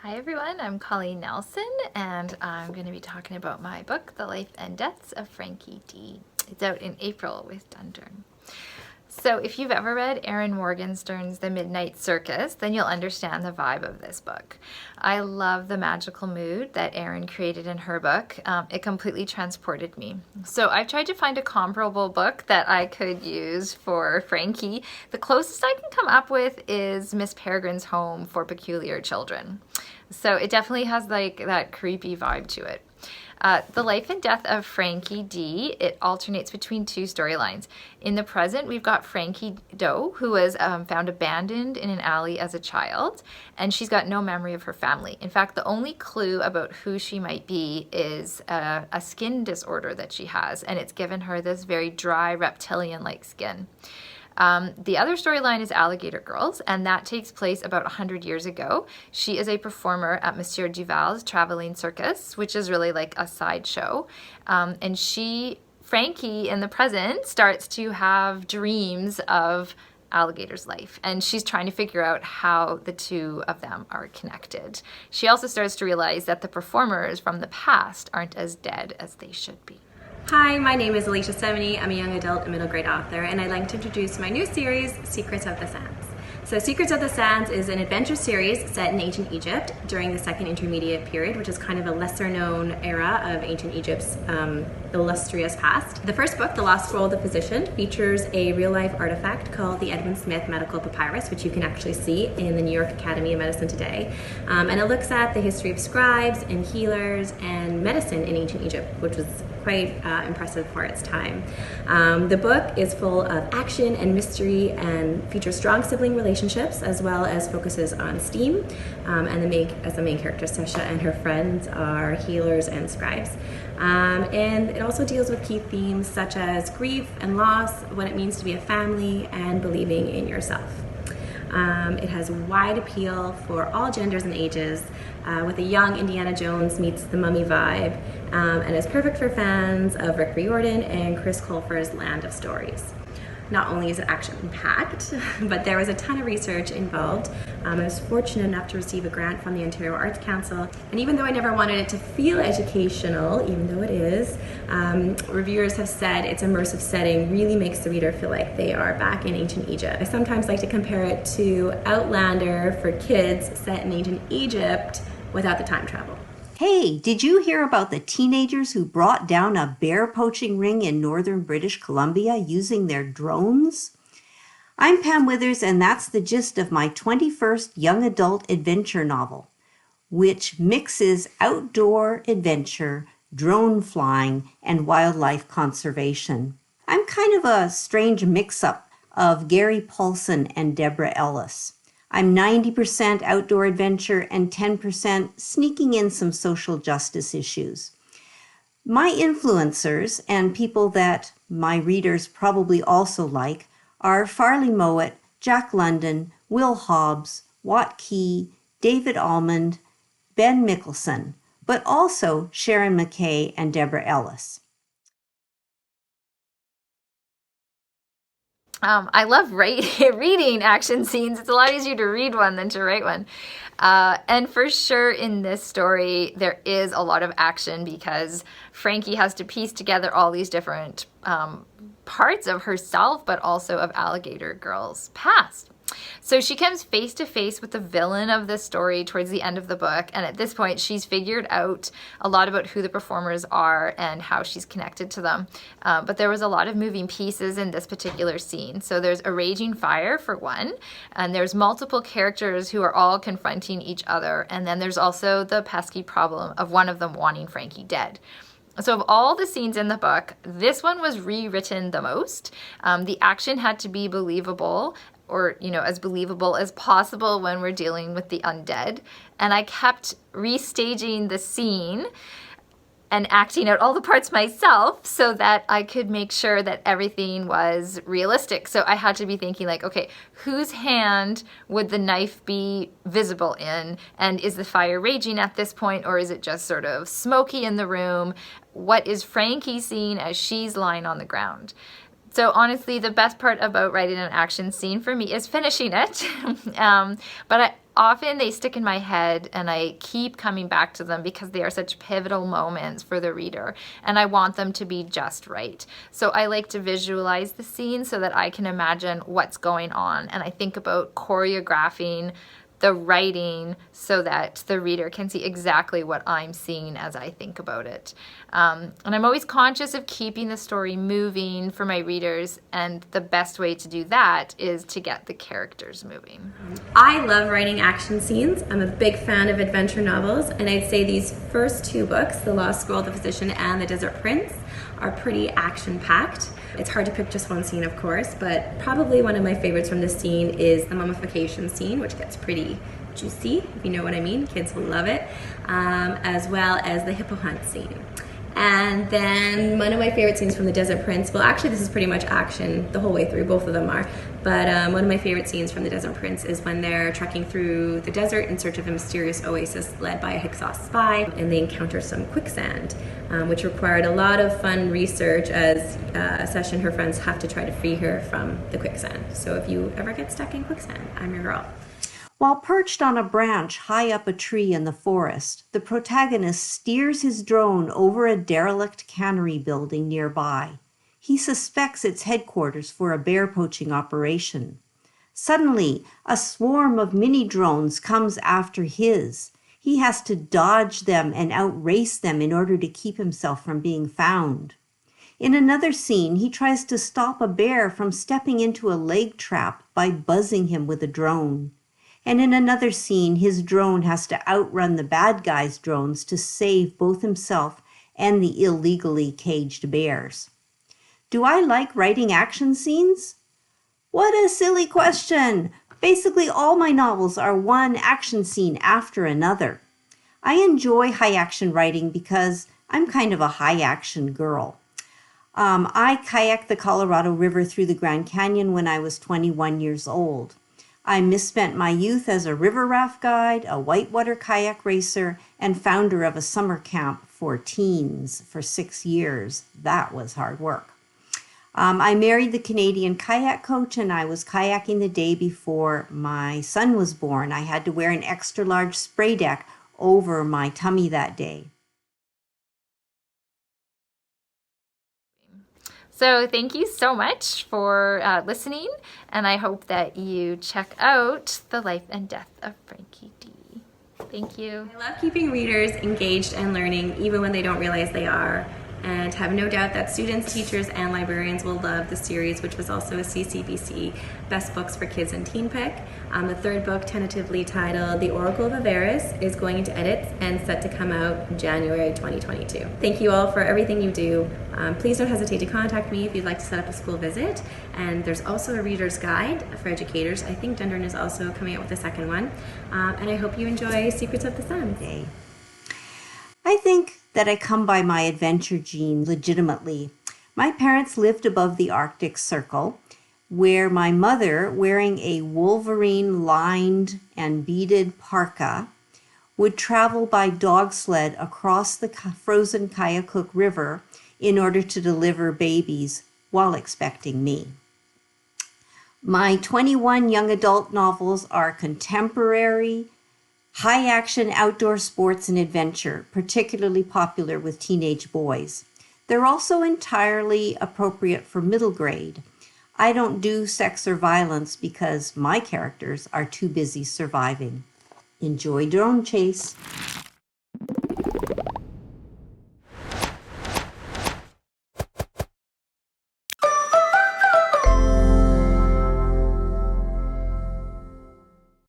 Hi everyone, I'm Colleen Nelson and I'm going to be talking about my book, The Life and Deaths of Frankie D. It's out in April with Dundurn. So if you've ever read Erin Morgenstern's The Midnight Circus, then you'll understand the vibe of this book. I love the magical mood that Erin created in her book. It completely transported me. So I've tried to find a comparable book that I could use for Frankie. The closest I can come up with is Miss Peregrine's Home for Peculiar Children. So it definitely has like that creepy vibe to it. The Life and Death of Frankie D, it alternates between two storylines. In the present, we've got Frankie Doe, who was found abandoned in an alley as a child, and she's got no memory of her family. In fact, the only clue about who she might be is a skin disorder that she has, and it's given her this very dry, reptilian-like skin. The other storyline is Alligator Girls, and that takes place about 100 years ago. She is a performer at Monsieur Duval's traveling circus, which is really like a sideshow. And Frankie, in the present, starts to have dreams of Alligator's life, and she's trying to figure out how the two of them are connected. She also starts to realize that the performers from the past aren't as dead as they should be. Hi, my name is Alisha Sevigny. I'm a young adult and middle grade author, and I'd like to introduce my new series, Secrets of the Sands. So Secrets of the Sands is an adventure series set in ancient Egypt during the Second Intermediate Period, which is kind of a lesser known era of ancient Egypt's illustrious past. The first book, The Lost Scroll of the Physician, features a real-life artifact called the Edwin Smith Medical Papyrus, which you can actually see in the New York Academy of Medicine today. And it looks at the history of scribes and healers and medicine in ancient Egypt, which was quite impressive for its time. The book is full of action and mystery and features strong sibling relationships, as well as focuses on STEAM. And the main character, Sesha, and her friends are healers and scribes. And it also deals with key themes such as grief and loss, what it means to be a family, and believing in yourself. It has wide appeal for all genders and ages, with a young Indiana Jones meets the Mummy vibe, and is perfect for fans of Rick Riordan and Chris Colfer's Land of Stories. Not only is it action-packed, but there was a ton of research involved. I was fortunate enough to receive a grant from the Ontario Arts Council, and even though I never wanted it to feel educational, even though it is, reviewers have said its immersive setting really makes the reader feel like they are back in ancient Egypt. I sometimes like to compare it to Outlander for kids set in ancient Egypt without the time travel. Hey, did you hear about the teenagers who brought down a bear poaching ring in northern British Columbia using their drones? I'm Pam Withers, and that's the gist of my 21st young adult adventure novel, which mixes outdoor adventure, drone flying, and wildlife conservation. I'm kind of a strange mix-up of Gary Paulson and Deborah Ellis. I'm 90% outdoor adventure and 10% sneaking in some social justice issues. My influencers, and people that my readers probably also like, are Farley Mowat, Jack London, Will Hobbs, Watt Key, David Almond, Ben Mickelson, but also Sharon McKay and Deborah Ellis. I love reading action scenes. It's a lot easier to read one than to write one. And for sure in this story, there is a lot of action because Frankie has to piece together all these different parts of herself, but also of Alligator Girl's past. So she comes face to face with the villain of the story towards the end of the book, and at this point she's figured out a lot about who the performers are and how she's connected to them. But there was a lot of moving pieces in this particular scene. So there's a raging fire for one, and there's multiple characters who are all confronting each other, and then there's also the pesky problem of one of them wanting Frankie dead. So of all the scenes in the book, this one was rewritten the most. The action had to be believable, or, as believable as possible when we're dealing with the undead. And I kept restaging the scene and acting out all the parts myself so that I could make sure that everything was realistic. So I had to be thinking like, okay, whose hand would the knife be visible in? And is the fire raging at this point, or is it just sort of smoky in the room? What is Frankie seeing as she's lying on the ground? So honestly, the best part about writing an action scene for me is finishing it. But often they stick in my head and I keep coming back to them because they are such pivotal moments for the reader and I want them to be just right. So I like to visualize the scene so that I can imagine what's going on, and I think about choreographing the writing so that the reader can see exactly what I'm seeing as I think about it. And I'm always conscious of keeping the story moving for my readers, and the best way to do that is to get the characters moving. I love writing action scenes. I'm a big fan of adventure novels, and I'd say these first two books, The Lost Scroll, The Physician, and The Desert Prince, are pretty action-packed. It's hard to pick just one scene, of course, but probably one of my favorites from this scene is the mummification scene, which gets pretty juicy, if you know what I mean. Kids will love it, as well as the hippo hunt scene. And then one of my favorite scenes from The Desert Prince, well actually this is pretty much action the whole way through, both of them are, but one of my favorite scenes from The Desert Prince is when they're trekking through the desert in search of a mysterious oasis led by a Hyksos spy, and they encounter some quicksand, which required a lot of fun research as Sesh and her friends have to try to free her from the quicksand. So if you ever get stuck in quicksand, I'm your girl. While perched on a branch high up a tree in the forest, the protagonist steers his drone over a derelict cannery building nearby. He suspects its headquarters for a bear poaching operation. Suddenly, a swarm of mini drones comes after his. He has to dodge them and outrace them in order to keep himself from being found. In another scene, he tries to stop a bear from stepping into a leg trap by buzzing him with a drone. And in another scene, his drone has to outrun the bad guys' drones to save both himself and the illegally caged bears. Do I like writing action scenes? What a silly question! Basically, all my novels are one action scene after another. I enjoy high-action writing because I'm kind of a high-action girl. I kayaked the Colorado River through the Grand Canyon when I was 21 years old. I misspent my youth as a river raft guide, a whitewater kayak racer, and founder of a summer camp for teens for 6 years. That was hard work. I married the Canadian kayak coach, and I was kayaking the day before my son was born. I had to wear an extra large spray deck over my tummy that day. So thank you so much for listening, and I hope that you check out The Life and Death of Frankie D. Thank you. I love keeping readers engaged and learning even when they don't realize they are, and have no doubt that students, teachers, and librarians will love the series, which was also a CCBC Best Books for Kids and Teen Pick. The third book, tentatively titled The Oracle of Avaris, is going into edits and set to come out January 2022. Thank you all for everything you do. Please don't hesitate to contact me if you'd like to set up a school visit. And there's also a reader's guide for educators. I think Dundurn is also coming out with a second one. And I hope you enjoy Secrets of the Sands. I think that I come by my adventure gene legitimately. My parents lived above the Arctic Circle, where my mother, wearing a wolverine-lined and beaded parka, would travel by dog sled across the frozen Kayakuk River in order to deliver babies while expecting me. My 21 young adult novels are contemporary, high-action outdoor sports and adventure, particularly popular with teenage boys. They're also entirely appropriate for middle grade. I don't do sex or violence because my characters are too busy surviving. Enjoy Drone Chase.